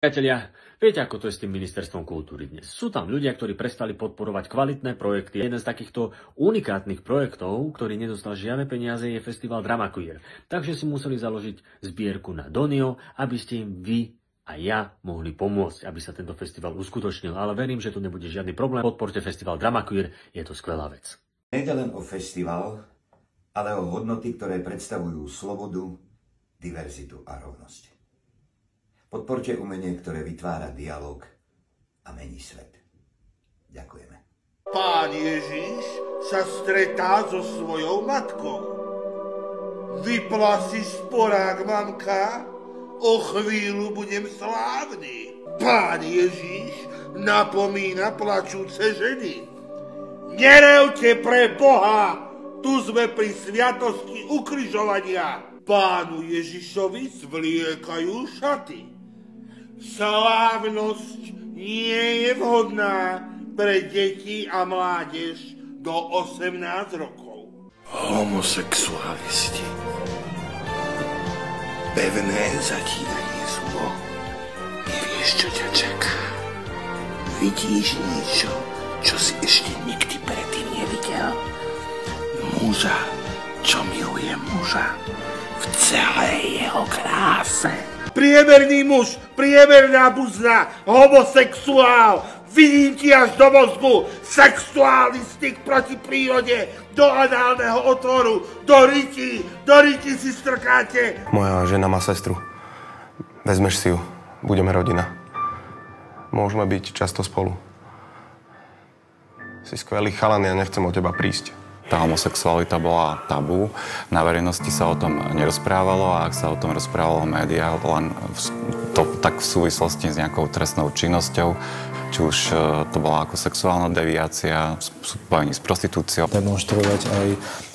Priatelia, viete, ako to je s tým ministerstvom kultúry dnes? Sú tam ľudia, ktorí prestali podporovať kvalitné projekty. Jeden z takýchto unikátnych projektov, ktorý nedostal žiadne peniaze, je festival Drama Queer. Takže si museli založiť zbierku na Donio, aby ste im vy a ja mohli pomôcť, aby sa tento festival uskutočnil. Ale verím, že tu nebude žiadny problém. Podporte festival Drama Queer, je to skvelá vec. Nejde len o festival, ale o hodnoty, ktoré predstavujú slobodu, diverzitu a rovnosť. Podporte umenie, ktoré vytvára dialog a mení svet. Ďakujeme. Pán Ježiš sa stretá so svojou matkou. Vypla si sporák, mamka, o chvíľu budem slávny. Pán Ježiš napomína plačúce ženy. Nerevte pre Boha, tu sme pri sviatosti ukrižovania. Pánu Ježišovi zvliekajú šaty. Slávnosť nie je vhodná pre deti a mládež do 18 rokov. Homosexualisti. Pevné zatínanie zmluv. Nevieš, čo ťa čaká. Vidíš niečo, čo si ešte nikdy predtým nevidel? Muža, čo miluje muža v celej jeho kráse. Priemerný muž, priemerná buzna, homosexuál, vidím ti až do mozgu, sexuálny styk proti prírode, do análneho otvoru, do ryti si strkáte. Moja žena má sestru. Vezmeš si ju, budeme rodina. Môžeme byť často spolu. Si skvelý chalan, ja nechcem od teba prísť. Tá homosexualita bola tabu, na verejnosti sa o tom nerozprávalo a ak sa o tom rozprávalo v médiách, len tak v súvislosti s nejakou trestnou činnosťou, či už to bola ako sexuálna deviácia, spojení s prostitúciou. Demonštrovať aj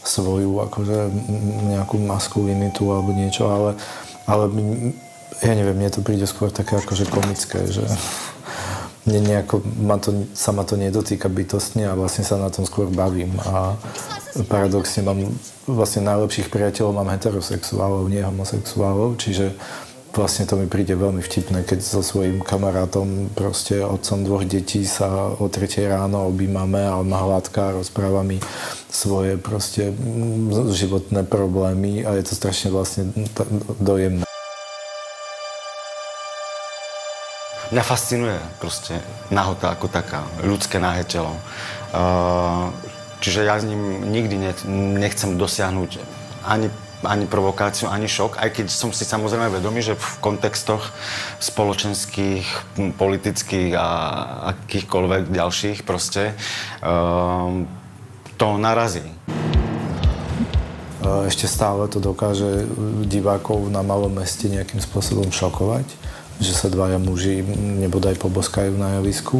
svoju akože nejakú maskulinitu alebo niečo, ale ja neviem, mne to príde skôr také akože komické, že nejako sa ma to nedotýka bytostne a vlastne sa na tom skôr bavím. A paradoxne mám vlastne najlepších priateľov, mám heterosexuálov, nie homosexuálov, čiže vlastne to mi príde veľmi vtipné, keď so svojím kamarátom, proste otcom 2 detí sa o 3 ráno objímame a on ma hladká a rozpráva mi svoje proste životné problémy a je to strašne vlastne dojemné. Mňa fascinuje proste nahota ako taká, ľudské nahé telo. Čiže ja s ním nikdy nechcem dosiahnuť ani provokáciu, ani šok, aj keď som si samozrejme vedomý, že v kontextoch spoločenských, politických a akýchkoľvek ďalších proste to narazí. Ešte stále to dokáže divákov na malom meste nejakým spôsobom šokovať, že sa 2 muži nebodaj poboskajú na javisku.